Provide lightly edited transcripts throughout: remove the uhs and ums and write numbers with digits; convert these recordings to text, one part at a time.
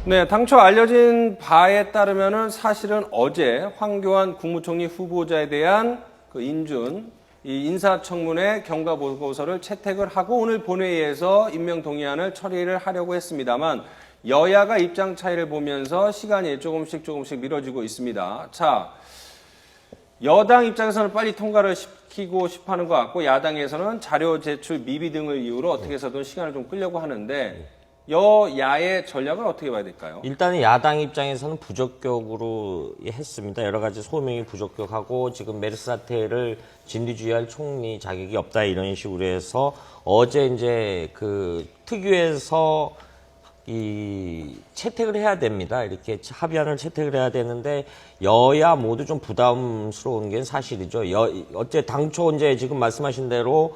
네, 당초 알려진 바에 따르면은 사실은 어제 황교안 국무총리 후보자에 대한 그 이 인사청문회 경과 보고서를 채택을 하고 오늘 본회의에서 임명 동의안을 처리를 하려고 했습니다만 여야가 입장 차이를 보면서 시간이 조금씩 미뤄지고 있습니다. 자, 여당 입장에서는 빨리 통과를 시키고 싶어하는 것 같고 야당에서는 자료 제출 미비 등을 이유로 어떻게 해서든 시간을 좀 끌려고 하는데 여야의 전략은 어떻게 봐야 될까요? 일단은 야당 입장에서는 부적격으로 했습니다. 여러 가지 소명이 부적격하고 지금 메르스 사태를 진두지휘할 총리 자격이 없다 이런 식으로 해서 어제 이제 그 특위에서 이 채택을 해야 됩니다. 이렇게 합의안을 채택을 해야 되는데 여야 모두 좀 부담스러운 게 사실이죠. 어째 당초 이제 지금 말씀하신 대로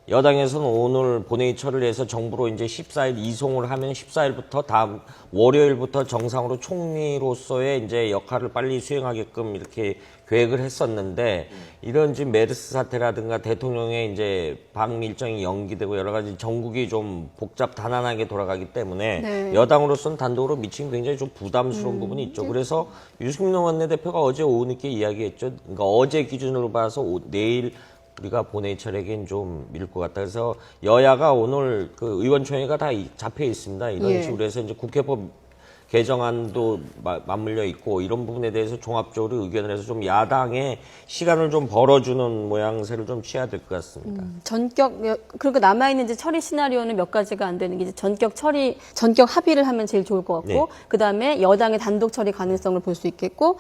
여당에서는 오늘 본회의 처리를 해서 정부로 이제 14일 이송을 하면 14일부터 다음 월요일부터 정상으로 총리로서의 이제 역할을 빨리 수행하게끔 이렇게 계획을 했었는데 이런 지금 메르스 사태라든가 대통령의 이제 방미 일정이 연기되고 여러 가지 전국이 좀 복잡 단안하게 돌아가기 때문에 네. 여당으로서는 단독으로 미치긴 굉장히 좀 부담스러운 부분이 있죠. 그래서 유승민 원내대표가 어제 오후 늦게 이야기했죠. 그러니까 어제 기준으로 봐서 내일 우리가 본회의 처리하기엔 좀 미룰 것 같다. 그래서 여야가 오늘 그 의원총회가 다 잡혀 있습니다. 이런 예. 식으로 해서 이제 국회법 개정안도 맞물려 있고 이런 부분에 대해서 종합적으로 의견을 해서 좀 야당에 시간을 좀 벌어주는 모양새를 좀 취해야 될 것 같습니다. 그리고 남아있는 이제 처리 시나리오는 몇 가지가 안 되는 게 이제 전격 합의를 하면 제일 좋을 것 같고, 네. 그 다음에 여당의 단독 처리 가능성을 볼 수 있겠고,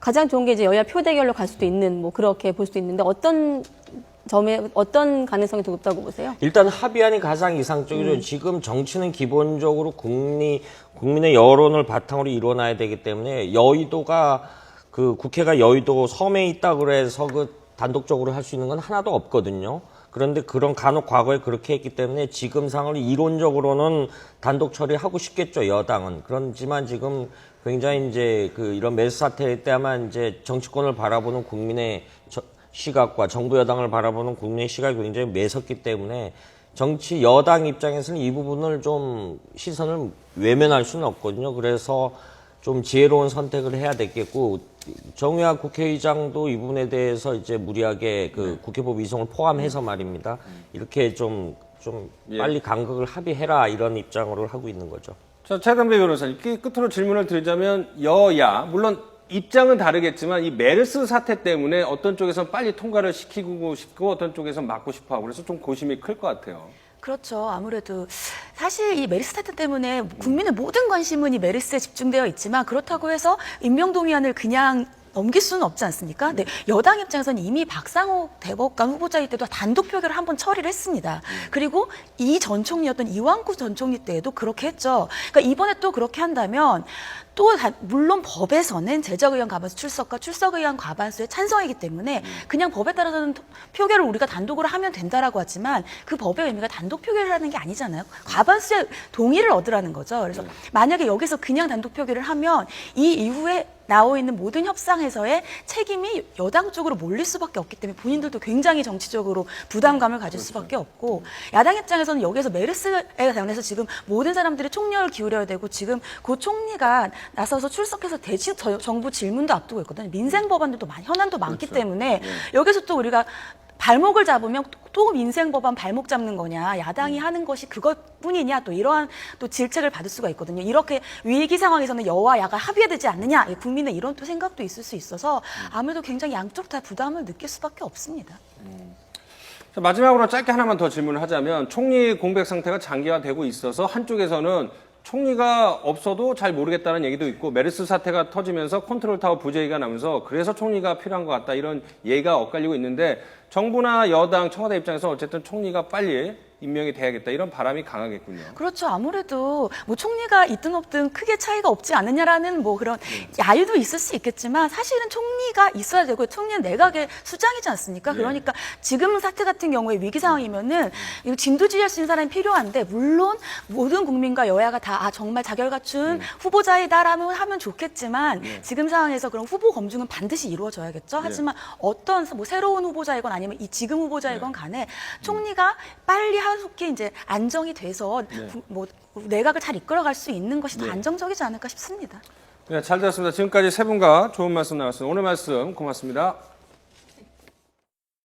가장 좋은 게 이제 여야 표대결로 갈 수도 있는 뭐 그렇게 볼 수도 있는데 어떤 가능성이 더 높다고 보세요? 일단 합의안이 가장 이상적이죠. 지금 정치는 기본적으로 국민의 여론을 바탕으로 일어나야 되기 때문에 여의도가 그 국회가 여의도 섬에 있다 그래서 그 단독적으로 할 수 있는 건 하나도 없거든요. 그런데 그런 간혹 과거에 그렇게 했기 때문에 지금 상을 이론적으로는 단독 처리하고 싶겠죠, 여당은. 그렇지만 지금 굉장히 이제 이런 메르스 사태 때만 이제 정치권을 바라보는 국민의 시각과 정부 여당을 바라보는 국민의 시각이 굉장히 매섭기 때문에 정치 여당 입장에서는 이 부분을 좀 시선을 외면할 수는 없거든요. 그래서 좀 지혜로운 선택을 해야 되겠고 정의화 국회의장도 이 부분에 대해서 이제 무리하게 그 국회법 이송을 포함해서 말입니다. 이렇게 좀 빨리 간극을 합의해라 이런 입장으로 하고 있는 거죠. 자, 최강배 변호사님, 끝으로 질문을 드리자면 여야, 물론 입장은 다르겠지만 이 메르스 사태 때문에 어떤 쪽에서는 빨리 통과를 시키고 싶고 어떤 쪽에서는 막고 싶어 하고 그래서 좀 고심이 클 것 같아요. 그렇죠. 아무래도 사실 이 메르스 사태 때문에 국민의 모든 관심은 이 메르스에 집중되어 있지만 그렇다고 해서 임명동의안을 그냥 넘길 수는 없지 않습니까? 네, 여당 입장에서는 이미 박상욱 대법관 후보자일 때도 단독 표결을 한번 처리를 했습니다. 그리고 이 전 총리였던 이완구 전 총리 때에도 그렇게 했죠. 그러니까 이번에 또 그렇게 한다면 또 물론 법에서는 제적의원 과반수 출석과 출석의원 과반수의 찬성이기 때문에 그냥 법에 따라서는 표결을 우리가 단독으로 하면 된다라고 하지만 그 법의 의미가 단독 표결을 하는 게 아니잖아요. 과반수의 동의를 얻으라는 거죠. 그래서 만약에 여기서 그냥 단독 표결을 하면 이 이후에 나오 있는 모든 협상에서의 책임이 여당 쪽으로 몰릴 수밖에 없기 때문에 본인들도 굉장히 정치적으로 부담감을 가질 수밖에 없고 야당 입장에서는 여기에서 메르스에 관해서 지금 모든 사람들이 총력을 기울여야 되고 지금 고 총리가 나서서 출석해서 대신 정부 질문도 앞두고 있거든요. 민생 법안들도 현안도 많기 때문에 여기서 또 우리가 발목을 잡으면 또 민생 법안 발목 잡는 거냐, 야당이 하는 것이 그것뿐이냐, 또 이러한 또 질책을 받을 수가 있거든요. 이렇게 위기 상황에서는 여와 야가 합의해야 되지 않느냐, 국민의 이런 또 생각도 있을 수 있어서 아무래도 굉장히 양쪽 다 부담을 느낄 수밖에 없습니다. 자, 마지막으로 짧게 하나만 더 질문을 하자면 총리 공백 상태가 장기화되고 있어서 한쪽에서는 총리가 없어도 잘 모르겠다는 얘기도 있고 메르스 사태가 터지면서 컨트롤타워 부재기가 나면서 그래서 총리가 필요한 것 같다 이런 얘기가 엇갈리고 있는데 정부나 여당, 청와대 입장에서 어쨌든 총리가 빨리 임명이 돼야겠다 이런 바람이 강하겠군요. 그렇죠. 아무래도 뭐 총리가 있든 없든 크게 차이가 없지 않느냐라는 뭐 그런 야유도 있을 수 있겠지만 사실은 총리가 있어야 되고 총리는 내각의 수장이지 않습니까? 그러니까 지금 사태 같은 경우에 위기 상황이면은 진두지휘할 수 있는 사람이 필요한데 물론 모든 국민과 여야가 다 정말 자결 갖춘 후보자이다라면 하면 좋겠지만 지금 상황에서 그런 후보 검증은 반드시 이루어져야겠죠. 하지만 어떤 뭐 새로운 후보자이건 아니면 이 지금 후보자이건 간에 총리가 빨리 한속히 이제 안정이 돼서 뭐 내각을 잘 이끌어갈 수 있는 것이 더 안정적이지 않을까 싶습니다. 네, 잘 들었습니다. 지금까지 세 분과 좋은 말씀 나왔습니다. 오늘 말씀 고맙습니다.